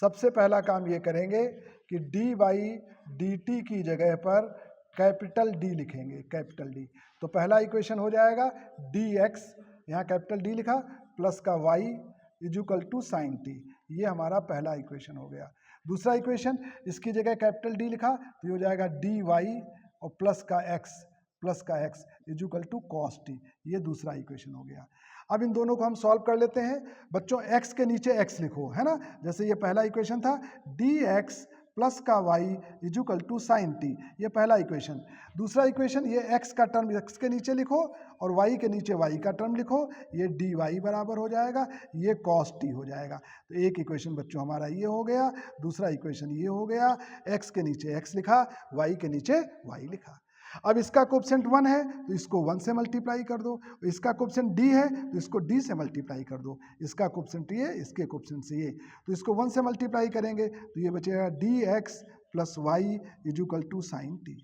सबसे पहला काम ये करेंगे कि डी बाई डी टी की जगह पर कैपिटल डी लिखेंगे, कैपिटल डी। तो पहला इक्वेशन हो जाएगा डी एक्स, यहाँ कैपिटल डी लिखा, प्लस का y equal to sine t, ये हमारा पहला इक्वेशन हो गया। दूसरा इक्वेशन, इसकी जगह कैपिटल डी लिखा तो ये हो जाएगा डी वाई और प्लस का x equal to cos t, ये दूसरा इक्वेशन हो गया। अब इन दोनों को हम सॉल्व कर लेते हैं। बच्चों x के नीचे x लिखो, है ना, जैसे ये पहला इक्वेशन था डी एक्स प्लस का y equal to sine t, ये पहला इक्वेशन। दूसरा इक्वेशन, ये x का टर्म x के नीचे लिखो और y के नीचे y का टर्म लिखो, ये डी वाई बराबर हो जाएगा, ये कॉस टी हो जाएगा। तो एक इक्वेशन बच्चों हमारा ये हो गया, दूसरा इक्वेशन ये हो गया, x के नीचे x लिखा, y के नीचे y लिखा। अब इसका कोएफिशिएंट 1 है तो इसको 1 से मल्टीप्लाई कर दो, इसका कोएफिशिएंट d है तो इसको d से मल्टीप्लाई कर दो, इसका कोएफिशिएंट ये, इसके कोएफिशिएंट से ये, तो इसको 1 से मल्टीप्लाई करेंगे तो ये बचेगा dx plus Y equal to sine T,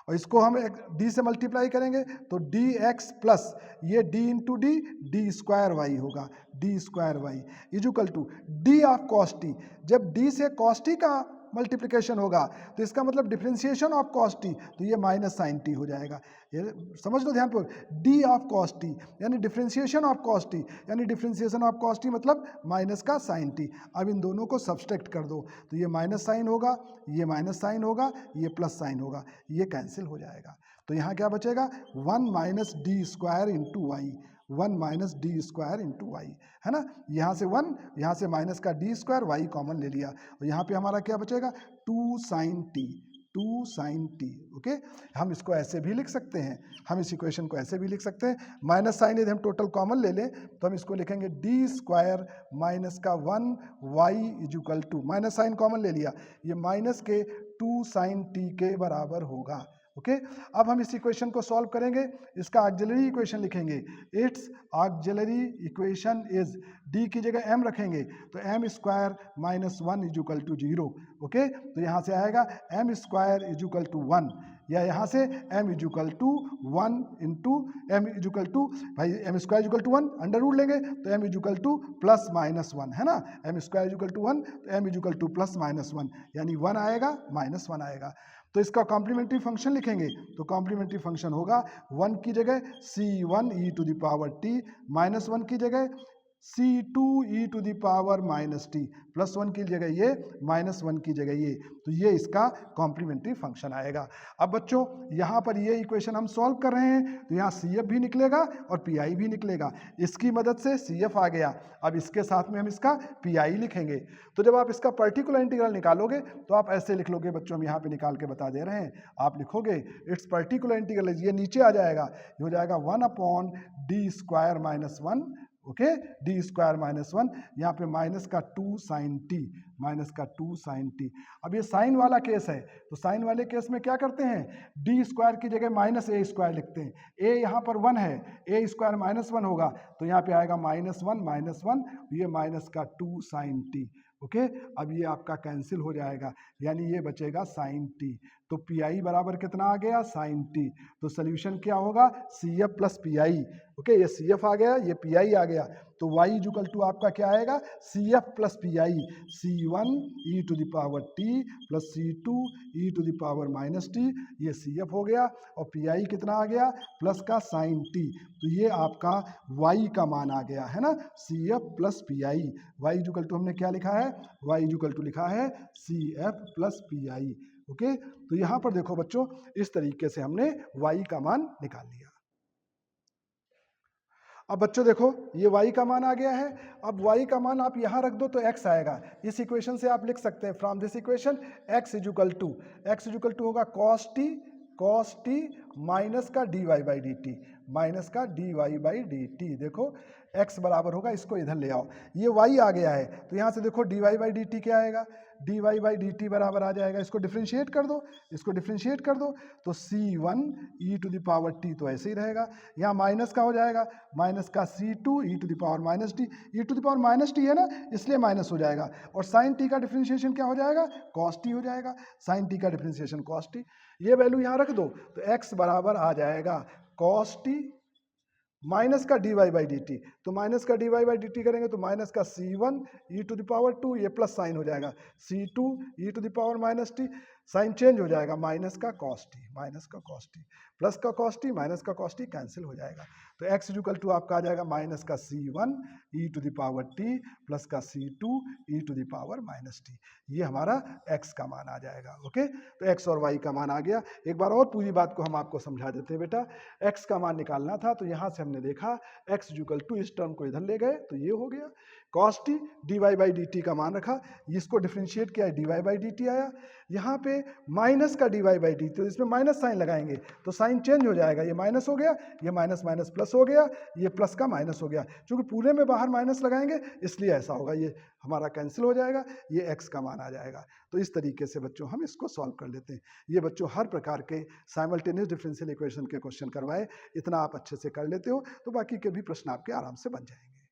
और इसको हम d से मल्टीप्लाई करेंगे तो dx प्लस ये d into D, D square Y होगा, D square Y equal to d of cos T. जब d से कॉस टी का मल्टीप्लिकेशन होगा तो इसका मतलब डिफरेंशिएशन ऑफ कॉस टी, तो ये माइनस साइन टी हो जाएगा। ये समझ लो ध्यानपूर्वक, डी ऑफ कॉस टी यानी डिफरेंशिएशन ऑफ कॉस टी, यानी डिफरेंशिएशन ऑफ कॉस टी मतलब माइनस का साइन टी। अब इन दोनों को सब्सट्रैक्ट कर दो तो ये माइनस साइन होगा, ये माइनस साइन होगा, ये प्लस साइन होगा, ये कैंसिल हो जाएगा। तो यहाँ क्या बचेगा, 1 minus D square into y, 1 minus D square into y, है ना, यहाँ से 1, यहाँ से माइनस का डी स्क्वायर, वाई कॉमन ले लिया, और यहाँ पे हमारा क्या बचेगा 2 sine t, 2 sine t. Okay, हम इसको ऐसे भी लिख सकते हैं, हम इस इक्वेशन को ऐसे भी लिख सकते हैं, माइनस साइन यदि हम टोटल कॉमन ले लें तो हम इसको लिखेंगे डी स्क्वायर माइनस का 1 y equal to, minus sine common ले लिया, ये माइनस के 2 साइन टी के बराबर होगा। ओके, अब हम इस इक्वेशन को सॉल्व करेंगे, इसका ऑक्सिलरी इक्वेशन लिखेंगे, it's auxiliary equation is, d की जगह m रखेंगे तो m square minus 1 equal to 0। Okay, तो यहाँ से आएगा m स्क्वायर इजुकल टू 1, या यहाँ से m equal to 1 into m equal to, भाई m square equal to 1 under root लेंगे तो m equal to plus minus 1, है ना, m स्क्वायर इजुकल टू 1 तो m equal to plus minus 1, यानी 1 आएगा माइनस 1 आएगा। तो इसका कॉम्प्लीमेंट्री फंक्शन लिखेंगे तो कॉम्प्लीमेंट्री फंक्शन होगा 1 की जगह c1 e to the power t, minus 1 की जगह c2 e to the power minus t, plus 1 की जगह ये, माइनस 1 की जगह ये, तो ये इसका कॉम्प्लीमेंट्री फंक्शन आएगा। अब बच्चों यहाँ पर ये इक्वेशन हम सॉल्व कर रहे हैं तो यहाँ CF भी निकलेगा और PI भी निकलेगा, इसकी मदद से CF आ गया, अब इसके साथ में हम इसका PI लिखेंगे। तो जब आप इसका पर्टिकुलर इंटीग्रल निकालोगे तो आप ऐसे लिख लोगे, बच्चों हम यहाँ पे निकाल के बता दे रहे हैं, आप लिखोगे इट्स पर्टिकुलर इंटीग्रल, ये नीचे आ जाएगा, ये हो जाएगा 1 upon D square minus 1, okay, D square minus 1, यहाँ पे माइनस का 2 साइन टी, माइनस का 2 साइन टी। अब ये साइन वाला केस है तो साइन वाले केस में क्या करते हैं, डी स्क्वायर की जगह माइनस ए स्क्वायर लिखते हैं, ए यहाँ पर 1 है, ए स्क्वायर माइनस 1 होगा तो यहाँ पे आएगा माइनस 1, ये माइनस का 2 साइन टी। ओके, अब ये आपका कैंसिल हो जाएगा, यानी ये बचेगा साइन टी, तो पी आई बराबर कितना आ गया, साइन टी। तो सोल्यूशन क्या होगा, C F plus P I. Okay, ये सी एफ आ गया, ये पी आई आ गया, तो y इक्वल टू आपका क्या आएगा, C F plus P I, C one E to the power T plus C two E to the power minus T, ये C F हो गया, और पी आई कितना आ गया, प्लस का साइन टी। तो ये आपका y का मान आ गया है ना, C F plus P I. Y equal to हमने क्या लिखा है, y इक्वल टू लिखा है C F plus P I. Okay, तो यहाँ पर देखो बच्चों, इस तरीके से हमने y का मान निकाल लिया। अब बच्चों देखो, ये y का मान आ गया है। अब y का मान आप यहाँ रख दो तो x आएगा। इस इक्वेशन से आप लिख सकते हैं, from this equation x equal to होगा cos t माइनस का dy by D t, minus का dy बाई डी टी। देखो x बराबर होगा, इसको इधर ले आओ, ये y आ गया है, तो यहाँ से देखो dy बाई डी टी क्या आएगा, dy बाई डी टी बराबर आ जाएगा, इसको डिफ्रेंशिएट कर दो, तो c1 e to the power t तो ऐसे ही रहेगा, यहाँ माइनस का हो जाएगा, माइनस का c2 e to the power minus t, e to the power minus t है ना, इसलिए माइनस हो जाएगा, और साइन t का डिफ्रेंशिएशन क्या हो जाएगा, cos t हो जाएगा, साइन t का डिफ्रेंशिएशन cos t। ये वैल्यू यहाँ रख दो, तो x बराबर आ जाएगा cos t माइनस का D Y by D T, तो माइनस का D Y by D T करेंगे तो माइनस का C one E to the power two, ये प्लस साइन हो जाएगा C two E to the power minus T, sine change हो जाएगा, माइनस का कॉस टी, प्लस का कॉस टी, माइनस का कॉस टी कैंसिल हो जाएगा, तो x इक्वल टू आपका आ जाएगा माइनस का C one E to the power T plus का C two E to the power minus T, ये हमारा x का मान आ जाएगा। ओके, तो x और y का मान आ गया। एक बार और पूरी बात को हम आपको समझा देते हैं बेटा, x का मान निकालना था, तो यहाँ से हमने देखा x इक्वल टू, इस टर्म को इधर ले गए तो ये हो गया cos t, dy by D T का मान रखा, इसको डिफ्रेंशिएट किया, dy बाई डी टी आया, यहाँ पे माइनस का dy बाई डी टी, तो इसमें माइनस साइन लगाएंगे तो साइन चेंज हो जाएगा, ये माइनस हो गया, ये माइनस माइनस प्लस हो गया, ये प्लस का माइनस हो गया, क्योंकि पूरे में बाहर माइनस लगाएंगे इसलिए ऐसा होगा, ये हमारा कैंसिल हो जाएगा, ये x का मान आ जाएगा। तो इस तरीके से बच्चों हम इसको सॉल्व कर लेते हैं। ये बच्चों हर प्रकार के साइमल्टेनियस डिफरेंशियल इक्वेशन के क्वेश्चन करवाए, इतना आप अच्छे से कर लेते हो तो बाकी के भी प्रश्न आपके आराम से बन जाएंगे।